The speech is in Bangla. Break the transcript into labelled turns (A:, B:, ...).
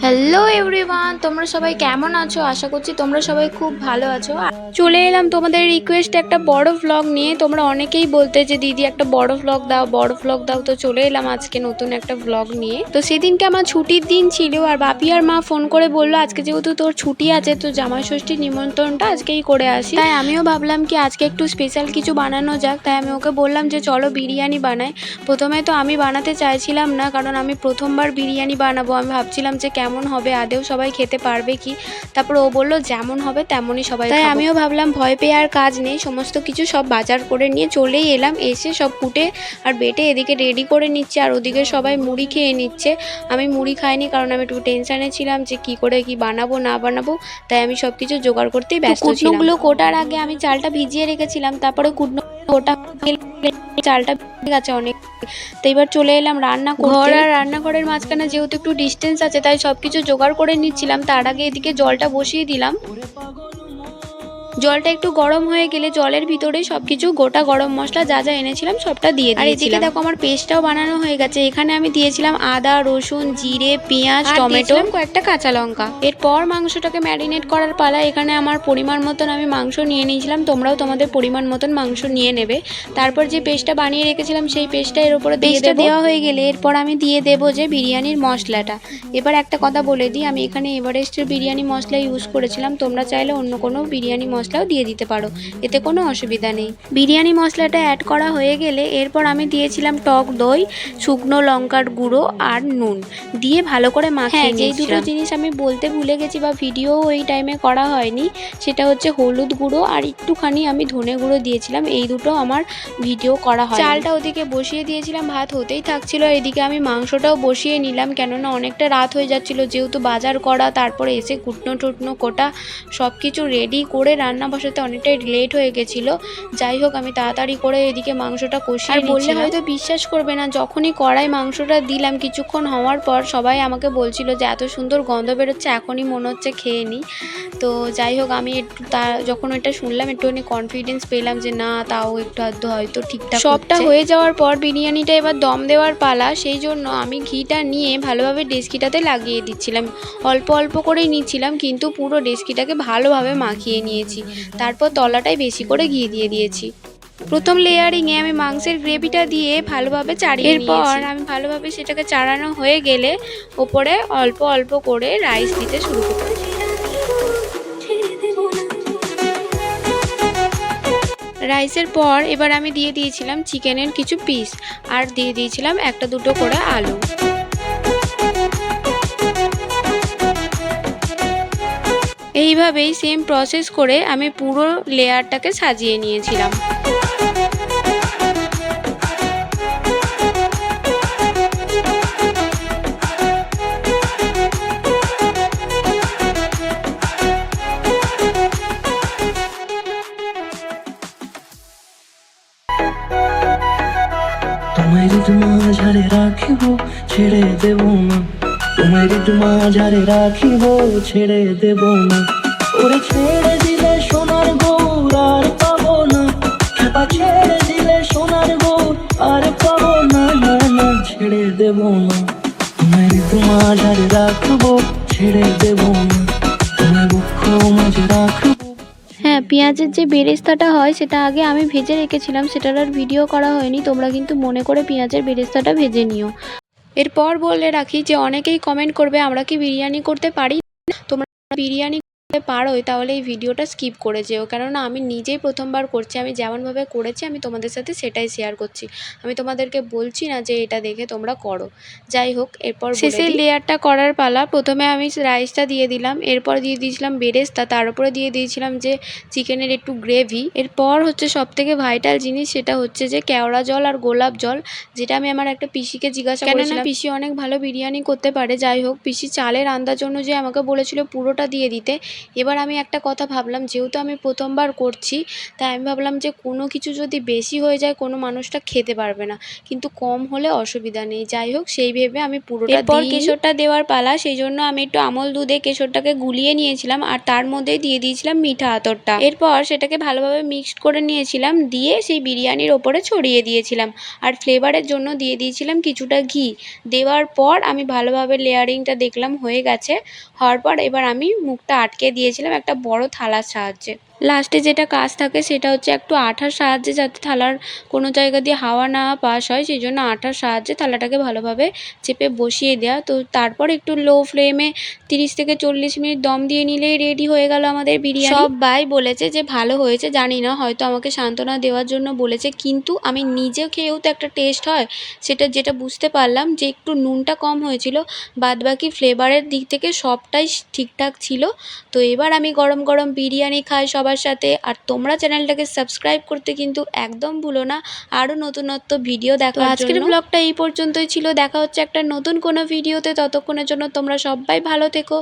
A: হ্যালো এভরিওয়ান, তোমরা সবাই কেমন আছো? আশা করছি তোমরা সবাই খুব ভালো আছো। চলে এলাম তোমাদের রিকোয়েস্ট একটা বড় ভ্লগ নিয়ে। তোমরা অনেকেই বলতে যে দিদি একটা বড় ভ্লগ দাও, বড় ভ্লগ দাও। তো চলে এলাম আজকে নতুন একটা ভ্লগ নিয়ে। তো সেদিনকে আমার ছুটির দিন ছিল, আর বাপি আর মা ফোন করে বললো আজকে যেহেতু তোর ছুটি আছে তো জামাই ষষ্ঠীর নিমন্ত্রণটা আজকেই করে আসি। তাই আমিও ভাবলাম কি আজকে একটু স্পেশাল কিছু বানানো যাক। তাই আমি ওকে বললাম যে চলো বিরিয়ানি বানাই। প্রথমে তো আমি বানাতে চাইছিলাম না, কারণ আমি প্রথমবার বিরিয়ানি বানাবো। আমি ভাবছিলাম যে কেমন হবে, আদেও সবাই খেতে পারবে কি। তারপর ও বললো যেমন হবে তেমনই সবাই খাবো। তাই আমিও ভাবলাম ভয় পেয়ে আর কাজ নেই, সমস্ত কিছু সব বাজার করে নিয়ে চলেই এলাম। এসে সব কুটে আর বেটে এদিকে রেডি করে নিচ্ছে, আর ওদিকে সবাই মুড়ি খেয়ে নিচ্ছে। আমি মুড়ি খাইনি, কারণ আমি একটু টেনশানে ছিলাম যে কি করে কি বানাবো না বানাবো। তাই আমি সব কিছু জোগাড় করতেই ব্যস্ত ছিলাম। কুটনোগুলো কোটার আগে আমি চালটা ভিজিয়ে রেখেছিলাম, তারপরে কুটনো কোটা চালটা ভিজে গেছে অনেক। তো এবার চলে এলাম রান্না করতে। ঘর আর রান্নাঘরের মাঝখানে যেহেতু একটু ডিস্টেন্স আছে, তাই সবকিছু জোগাড় করে নিচ্ছিলাম। তার আগে এদিকে জলটা বসিয়ে দিলাম। জলটা একটু গরম হয়ে গেলে জলের ভিতরে সবকিছু গোটা গরম মশলা যা যা এনেছিলাম সবটা দিয়ে দিয়েছিলাম। আর এদিকে দেখো আমার পেস্টটাও বানানো হয়ে গেছে। এখানে আমি দিয়েছিলাম আদা, রসুন, জিরে, পেঁয়াজ, টমেটো, কয়েকটা কাঁচা লঙ্কা। এরপর মাংসটাকে ম্যারিনেট করার পালা। এখানে আমার পরিমাণ মতন আমি মাংস নিয়ে নিয়েছিলাম, তোমরাও তোমাদের পরিমাণ মতন মাংস নিয়ে নেবে। তারপর যে পেস্টটা বানিয়ে রেখেছিলাম সেই পেস্টটা এর উপরে দেওয়া হয়ে গেলে এরপর আমি দিয়ে দেবো যে বিরিয়ানির মশলাটা। এবার একটা কথা বলে দিই, আমি এখানে এভারেস্টের বিরিয়ানি মশলা ইউজ করেছিলাম। তোমরা চাইলে অন্য কোনো বিরিয়ানি মশলাও দিয়ে দিতে পারো, এতে কোনো অসুবিধা নেই। বিরিয়ানি মশলাটা অ্যাড করা হয়ে গেলে এরপর আমি দিয়েছিলাম টক দই, শুকনো লঙ্কার গুঁড়ো আর নুন দিয়ে ভালো করে মাখিয়ে নিয়েছিলাম। যেই দুটো জিনিস আমি বলতে ভুলে গেছি বা ভিডিও ওই টাইমে করা হয়নি, সেটা হচ্ছে হলুদ গুঁড়ো আর একটুখানি আমি ধনে গুঁড়ো দিয়েছিলাম। এই দুটো আমার ভিডিও করা হয়। চালটা ওদিকে বসিয়ে দিয়েছিলাম, ভাত হতেই থাকছিল। এদিকে আমি মাংসটাও বসিয়ে নিলাম, কেননা অনেকটা রাত হয়ে যাচ্ছিল, যেহেতু বাজার করা, তারপরে এসে কুটনো টুটনো কোটা সব কিছু রেডি করে রান্না বসাতে অনেকটাই লেট হয়ে গেছিলো। যাই হোক আমি তাড়াতাড়ি করে এদিকে মাংসটা কষিয়ে নিচ্ছিলাম। বললে হয়তো বিশ্বাস করবে না, যখনই কড়াই মাংসটা দিলাম কিছুক্ষণ হওয়ার পর সবাই আমাকে বলছিল যে এত সুন্দর গন্ধ বেরোচ্ছে, এখনই মনে হচ্ছে খেয়ে নিই। তো যাই হোক আমি একটু যখন ওইটা শুনলাম একটুখানি কনফিডেন্স পেলাম যে না তাও একটু আধটু হয়তো ঠিকঠাক সবটা হয়ে যাওয়ার পর বিরিয়ানিটা এবার দম দেওয়ার পালা। সেই জন্য আমি ঘিটা নিয়ে ভালোভাবে ডেস্কিটাতে লাগিয়ে দিচ্ছিলাম। অল্প অল্প করেই নিচ্ছিলাম, কিন্তু পুরো ডেস্কিটাকে ভালোভাবে মাখিয়ে নিয়েছি। তারপর তলাটায় বেশি করে ঘি দিয়ে দিয়েছি। প্রথম লেয়ারিংয়ে আমি মাংসের গ্রেভিটা দিয়ে ভালোভাবে চাড়িয়ে নিয়েছি। এরপর আমি ভালোভাবে সেটাকে চাড়ানো হয়ে গেলে ওপরে অল্প অল্প করে রাইস দিতে শুরু করি। রাইসের পর এবার আমি দিয়ে দিয়েছিলাম চিকেনের কিছু পিস, আর দিয়ে দিয়েছিলাম একটা দুটো করে আলু। এইভাবেই সেম প্রসেস করে আমি পুরো লেয়ারটাকে সাজিয়ে নিয়েছিলাম।
B: তোমায় মাঝারে রাখিব ছেড়ে দেব না, তোমায় মাঝারে রাখিব ছেড়ে দেব না। ওরে ছেড়ে দিলে সোনার গৌর আর পাবো না, খেপা ছেড়ে দিলে সোনার গৌর আর পাবো না, না না ছেড়ে দেব না। তোমায় মাঝারে রাখবো ছেড়ে দেব না, তোমায় বক্ষ মাঝে রাখবো।
A: হ্যাঁ, পেঁয়াজের যে বেরেস্তাটা হয় সেটা আগে আমি ভেজে রেখেছিলাম, সেটার আর ভিডিও করা হয়নি। তোমরা কিন্তু মনে করে পেঁয়াজের বেরেস্তাটা ভেজে নিও। এরপর বলে রাখি যে অনেকেই কমেন্ট করবে আমরা কি বিরিয়ানি করতে পারি। তোমরা বিরিয়ানি পারোই তাহলে এই ভিডিওটা স্কিপ করে যেও, কেননা আমি নিজেই প্রথমবার করছি। আমি যেমনভাবে করেছি আমি তোমাদের সাথে সেটাই শেয়ার করছি। আমি তোমাদেরকে বলছি না যে এটা দেখে তোমরা করো। যাই হোক, এরপর শেষের লেয়ারটা করার পালা। প্রথমে আমি রাইসটা দিয়ে দিলাম, এরপর দিয়ে দিয়েছিলাম বেরেস্তা, তার উপরে দিয়ে দিয়েছিলাম যে চিকেনের একটু গ্রেভি। এরপর হচ্ছে সবথেকে ভাইটাল জিনিস, সেটা হচ্ছে যে কেওড়া জল আর গোলাপ জল, যেটা আমি আমার একটা পিসিকে জিজ্ঞাসা করেছিলাম। পিসি অনেক ভালো বিরিয়ানি করতে পারে। যাই হোক, পিসি চালের আন্দাজ অনুযায়ী আমাকে বলেছিল পুরোটা দিয়ে দিতে। এবার আমি একটা কথা ভাবলাম, যেহেতু আমি প্রথমবার করছি, তাই আমি ভাবলাম যে কোনো কিছু যদি বেশি হয়ে যায় কোনো মানুষটা খেতে পারবে না, কিন্তু কম হলে অসুবিধা নেই। যাই হোক, সেই ভেবে আমি পুরোটা
C: এরপর
A: দিইনি। কেশরটা দেওয়ার পালা, সেই জন্য আমি একটু আমল দুধে কেশরটাকে গুলিয়ে নিয়েছিলাম আর তার মধ্যেই দিয়ে দিয়েছিলাম মিঠা আতরটা। এরপর সেটাকে ভালোভাবে মিক্সড করে নিয়েছিলাম, দিয়ে সেই বিরিয়ানির ওপরে ছড়িয়ে দিয়েছিলাম আর ফ্লেভারের জন্য দিয়ে দিয়েছিলাম কিছুটা ঘি। দেওয়ার পর আমি ভালোভাবে লেয়ারিংটা দেখলাম হয়ে গেছে। হওয়ার পর এবার আমি মুখটা আটকে দিয়েছিলাম একটা বড় থালার সাহায্যে। লাস্টে যেটা কাজ থাকে সেটা হচ্ছে একটু আঠার সাহায্যে, যাতে থালার কোনো জায়গা দিয়ে হাওয়া না পাস হয়, সেই জন্য আঠার সাহায্যে থালাটাকে ভালোভাবে চেপে বসিয়ে দেওয়া। তো তারপর একটু লো ফ্লেমে 30 থেকে 40 মিনিট দম দিয়ে নিলেই রেডি হয়ে গেল আমাদের বিরিয়ানি। সবাই বলেছে যে ভালো হয়েছে, জানি না হয়তো আমাকে সান্ত্বনা দেওয়ার জন্য বলেছে, কিন্তু আমি নিজে খেয়েও তো একটা টেস্ট হয়, সেটা যেটা বুঝতে পারলাম যে একটু নুনটা কম হয়েছিল, বাদবাকি ফ্লেভারের দিক থেকে সবটাই ঠিকঠাক ছিল। তো এবার আমি গরম গরম বিরিয়ানি খাই সবার সাথে। আর তোমরা চ্যানেলটাকে সাবস্ক্রাইব করতে কিন্তু একদম ভুলো না, আরও নতুনত্ব ভিডিও দেখার জন্য। আজকের ব্লগটা এই পর্যন্তই ছিল, দেখা হচ্ছে একটা নতুন কোনো ভিডিওতে। ততক্ষণের জন্য তোমরা সবাই ভালো থেকো।